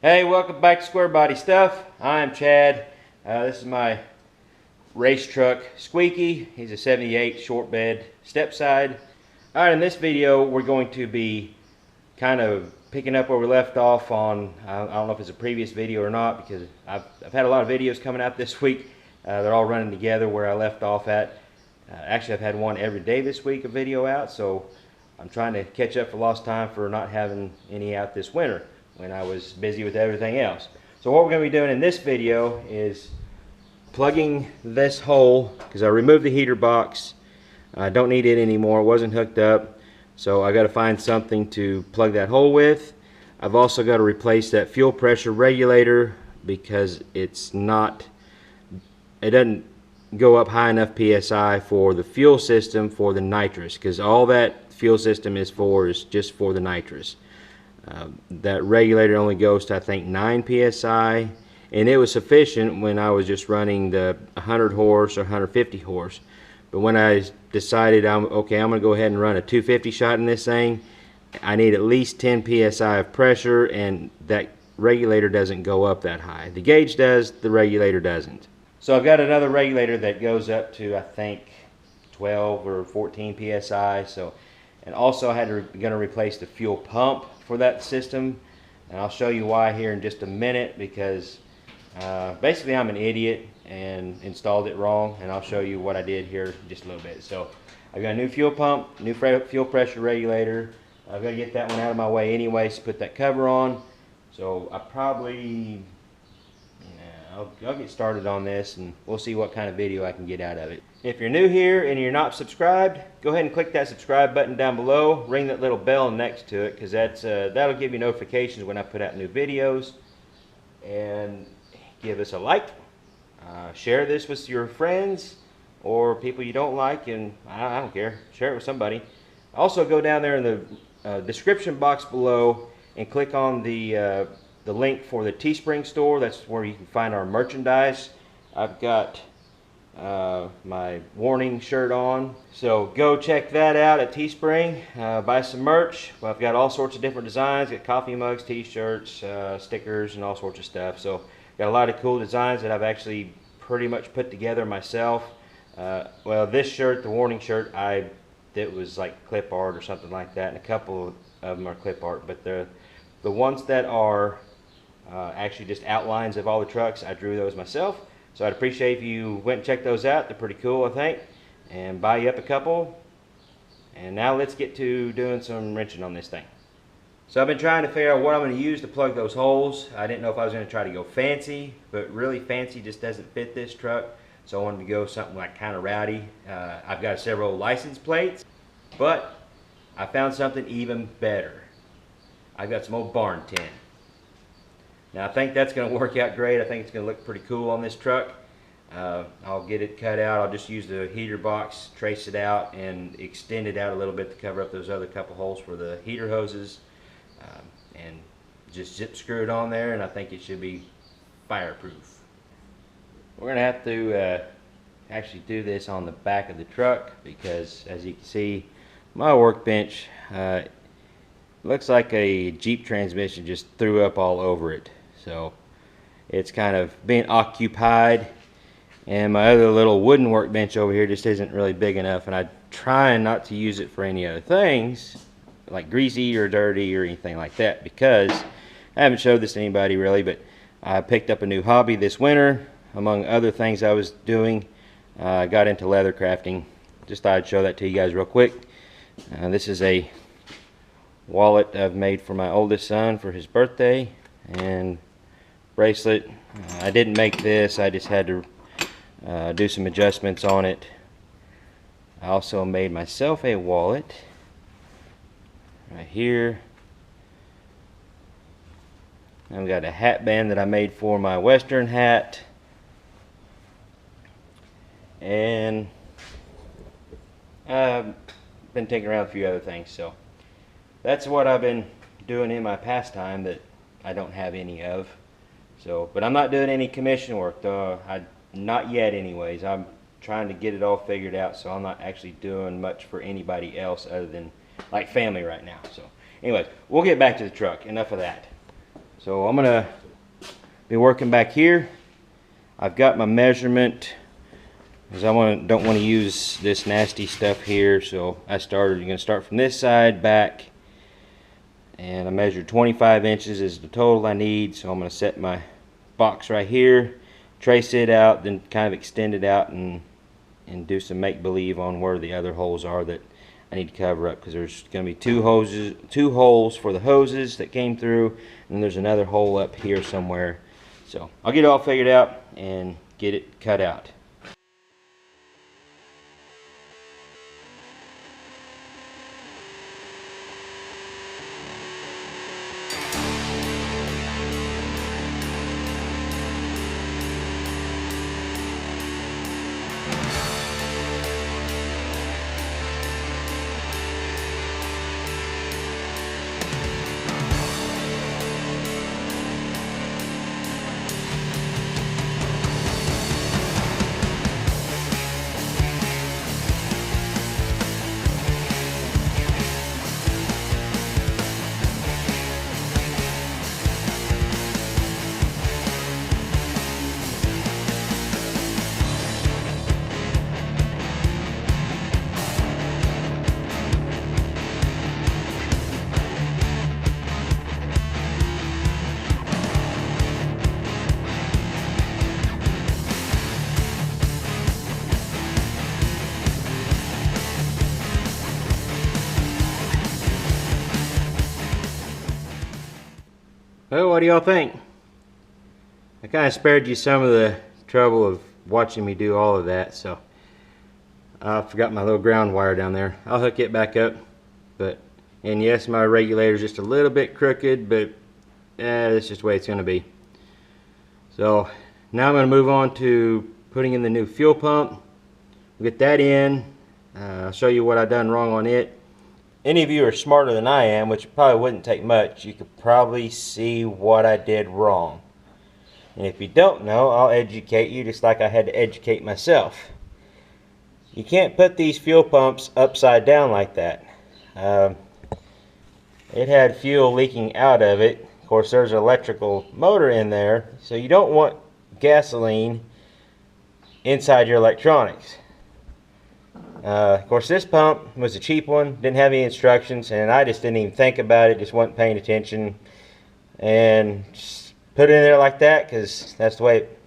Hey, welcome back to Squarebody Stuff. I'm Chad. This is my race truck Squeaky. He's a 78 short bed step side. Alright, in this video we're going to be kind of picking up where we left off on, I don't know if it's a previous video or not, because I've had a lot of videos coming out this week. They're all running together where I left off at. Actually, I've had one every day this week, a video out, so I'm trying to catch up for lost time for not having any out this winter when I was busy with everything else. So what we're going to be doing in this video is plugging this hole, because I removed the heater box. I don't need it anymore. It wasn't hooked up, so I got to find something to plug that hole with. I've also got to replace that fuel pressure regulator because it doesn't go up high enough PSI for the fuel system for the nitrous, because all that fuel system is just for the nitrous. That regulator only goes to, I think, 9 psi, and it was sufficient when I was just running the 100 horse or 150 horse. But when I decided I'm going to go ahead and run a 250 shot in this thing, I need at least 10 psi of pressure, and that regulator doesn't go up that high. The gauge does, the regulator doesn't. So I've got another regulator that goes up to, I think, 12 or 14 psi. And also I had going to replace the fuel pump for that system, and I'll show you why here in just a minute, because basically I'm an idiot and installed it wrong, and I'll show you what I did here in just a little bit. So I've got a new fuel pump, new fuel pressure regulator. I've got to get that one out of my way anyways to put that cover on. So I probably, I'll get started on this and we'll see what kind of video I can get out of it. If you're new here and you're not subscribed, go ahead and click that subscribe button down below. Ring that little bell next to it, because that'll give you notifications when I put out new videos. And give us a like. Share this with your friends or people you don't like, and I don't care. Share it with somebody. Also, go down there in the description box below and click on the link for the Teespring store. That's where you can find our merchandise. I've got my warning shirt on, so go check that out at Teespring. Buy some merch. Well, I've got all sorts of different designs. Got coffee mugs, t-shirts, stickers, and all sorts of stuff. So got a lot of cool designs that I've actually pretty much put together myself. Well, this shirt, the warning shirt, it was like clip art or something like that, and a couple of them are clip art, but the ones that are actually just outlines of all the trucks, I drew those myself. So I'd appreciate if you went and checked those out. They're pretty cool, I think, and buy you up a couple. And now let's get to doing some wrenching on this thing. So I've been trying to figure out what I'm going to use to plug those holes. I didn't know if I was going to try to go fancy, but really fancy just doesn't fit this truck. So I wanted to go something like kind of rowdy. I've got several license plates, but I found something even better. I've got some old barn tin. Now I think that's going to work out great. I think it's going to look pretty cool on this truck. I'll get it cut out. I'll just use the heater box, trace it out, and extend it out a little bit to cover up those other couple holes for the heater hoses. And just zip screw it on there, and I think it should be fireproof. We're going to have to actually do this on the back of the truck, because as you can see, my workbench looks like a Jeep transmission just threw up all over it. So it's kind of being occupied, and my other little wooden workbench over here just isn't really big enough, and I'm trying not to use it for any other things like greasy or dirty or anything like that, because I haven't showed this to anybody really, but I picked up a new hobby this winter. Among other things I was doing, I got into leather crafting. Just thought I'd show that to you guys real quick. This is a wallet I've made for my oldest son for his birthday, and bracelet. I didn't make this, I just had to do some adjustments on it. I also made myself a wallet right here. I've got a hat band that I made for my Western hat, and I've been taking around a few other things. So that's what I've been doing in my pastime that I don't have any of. So, but I'm not doing any commission work though. Not yet anyways. I'm trying to get it all figured out, so I'm not actually doing much for anybody else other than like family right now. So anyways, we'll get back to the truck. Enough of that. So I'm gonna be working back here. I've got my measurement because I don't want to use this nasty stuff here, so you're gonna start from this side back, and I measured 25 inches is the total I need. So I'm gonna set my box right here, trace it out, then kind of extend it out and do some make-believe on where the other holes are that I need to cover up, because there's going to be two holes for the hoses that came through, and there's another hole up here somewhere. So I'll get it all figured out and get it cut out. Well, what do y'all think? I kind of spared you some of the trouble of watching me do all of that, so I forgot my little ground wire down there. I'll hook it back up, and yes, my regulator's just a little bit crooked, but that's just the way it's going to be. So now I'm going to move on to putting in the new fuel pump. We'll get that in. I'll show you what I've done wrong on it. Any of you are smarter than I am, which probably wouldn't take much. You could probably see what I did wrong. And if you don't know, I'll educate you just like I had to educate myself. You can't put these fuel pumps upside down like that. It had fuel leaking out of it. Of course, there's an electrical motor in there, so you don't want gasoline inside your electronics. Of course, this pump was a cheap one, didn't have any instructions, and I just didn't even think about it, just wasn't paying attention, and just put it in there like that because that's the way it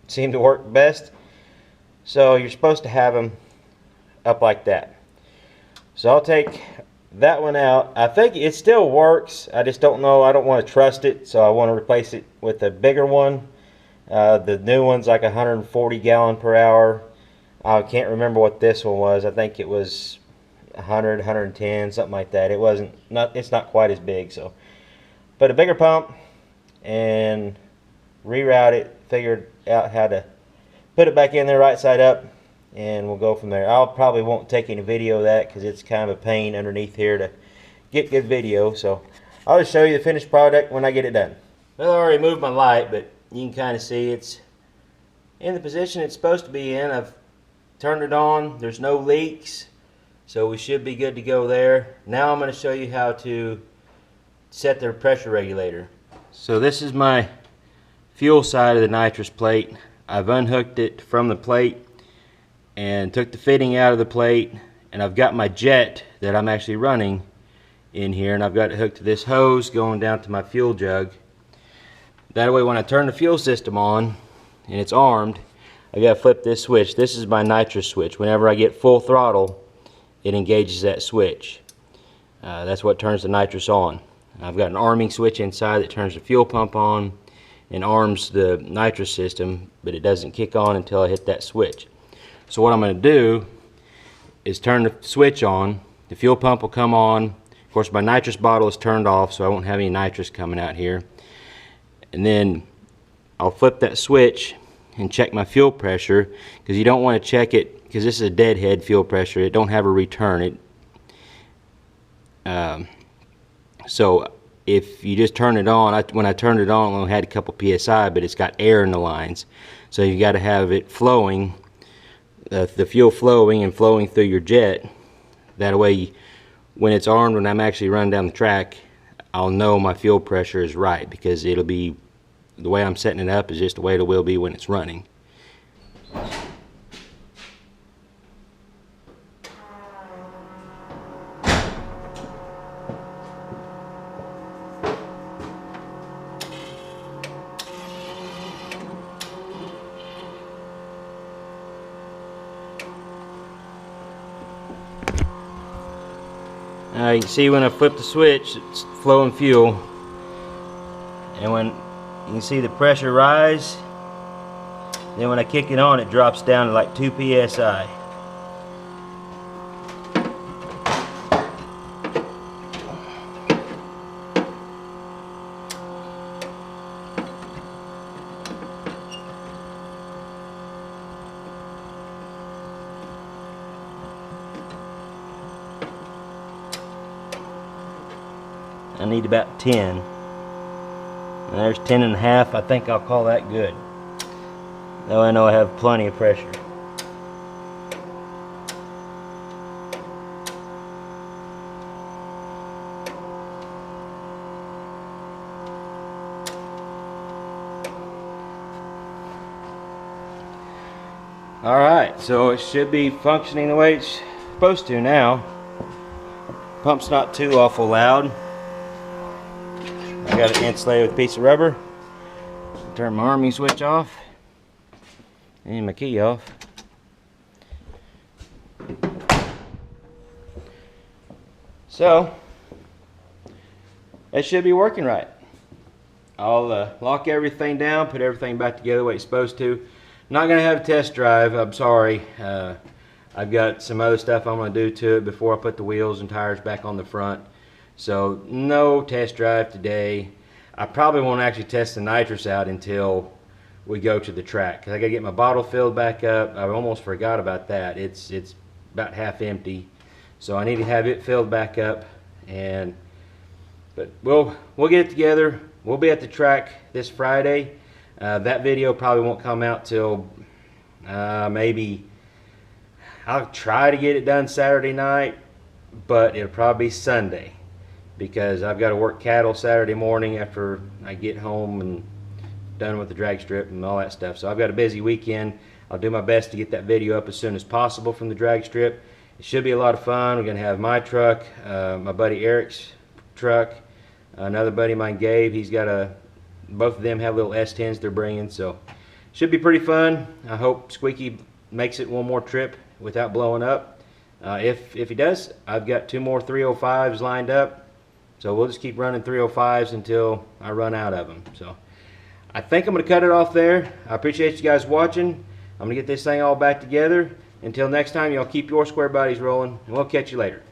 seemed to work best. So you're supposed to have them up like that. So I'll take that one out. I think it still works, I just don't know, I don't want to trust it, so I want to replace it with a bigger one. The new one's like 140 gallon per hour. I can't remember what this one was. I think it was 100, 110, something like that. It's not quite as big, so. But a bigger pump, and reroute it, figured out how to put it back in there right side up, and we'll go from there. I probably won't take any video of that because it's kind of a pain underneath here to get good video, so I'll just show you the finished product when I get it done. Well, I already moved my light, but you can kind of see it's in the position it's supposed to be in. I've turned it on, there's no leaks, so we should be good to go there. Now I'm going to show you how to set the pressure regulator. So this is my fuel side of the nitrous plate. I've unhooked it from the plate and took the fitting out of the plate, and I've got my jet that I'm actually running in here, and I've got it hooked to this hose going down to my fuel jug. That way when I turn the fuel system on and it's armed, I gotta flip this switch. This is my nitrous switch. Whenever I get full throttle, it engages that switch. That's what turns the nitrous on. I've got an arming switch inside that turns the fuel pump on and arms the nitrous system, but it doesn't kick on until I hit that switch. So what I'm going to do is turn the switch on. The fuel pump will come on. Of course, my nitrous bottle is turned off, so I won't have any nitrous coming out here. And then I'll flip that switch and check my fuel pressure, because you don't want to check it, because this is a deadhead fuel pressure. It don't have a return. So if you just turn it on, when I turned it on, I only had a couple PSI, but it's got air in the lines. So you got to have it flowing, the fuel flowing and flowing through your jet. That way, when it's armed, when I'm actually running down the track, I'll know my fuel pressure is right, because it'll be, the way I'm setting it up is just the way it will be when it's running. You can see when I flip the switch, it's flowing fuel, and when you can see the pressure rise, then when I kick it on, it drops down to like 2 psi. I need about 10. And there's 10 and a half. I think I'll call that good. Now I know I have plenty of pressure. Alright, so it should be functioning the way it's supposed to now. Pump's not too awful loud. I got it insulated with a piece of rubber. Turn my arming switch off and my key off. So it should be working right. I'll lock everything down, put everything back together the way it's supposed to. Not gonna have a test drive, I'm sorry. I've got some other stuff I'm gonna do to it before I put the wheels and tires back on the front. So no test drive today. I probably won't actually test the nitrous out until we go to the track, because I gotta get my bottle filled back up. I almost forgot about that. It's about half empty, so I need to have it filled back up. But we'll get it together. We'll be at the track this Friday. That video probably won't come out till maybe, I'll try to get it done Saturday night, but it'll probably be Sunday, because I've got to work cattle Saturday morning after I get home and done with the drag strip and all that stuff. So I've got a busy weekend. I'll do my best to get that video up as soon as possible from the drag strip. It should be a lot of fun. We're going to have my truck, my buddy Eric's truck, another buddy of mine, Gabe. He's got both of them have little S10s they're bringing, so should be pretty fun. I hope Squeaky makes it one more trip without blowing up. If he does, I've got 2 more 305s lined up. So we'll just keep running 305s until I run out of them. So I think I'm going to cut it off there. I appreciate you guys watching. I'm going to get this thing all back together. Until next time, y'all keep your square bodies rolling, and we'll catch you later.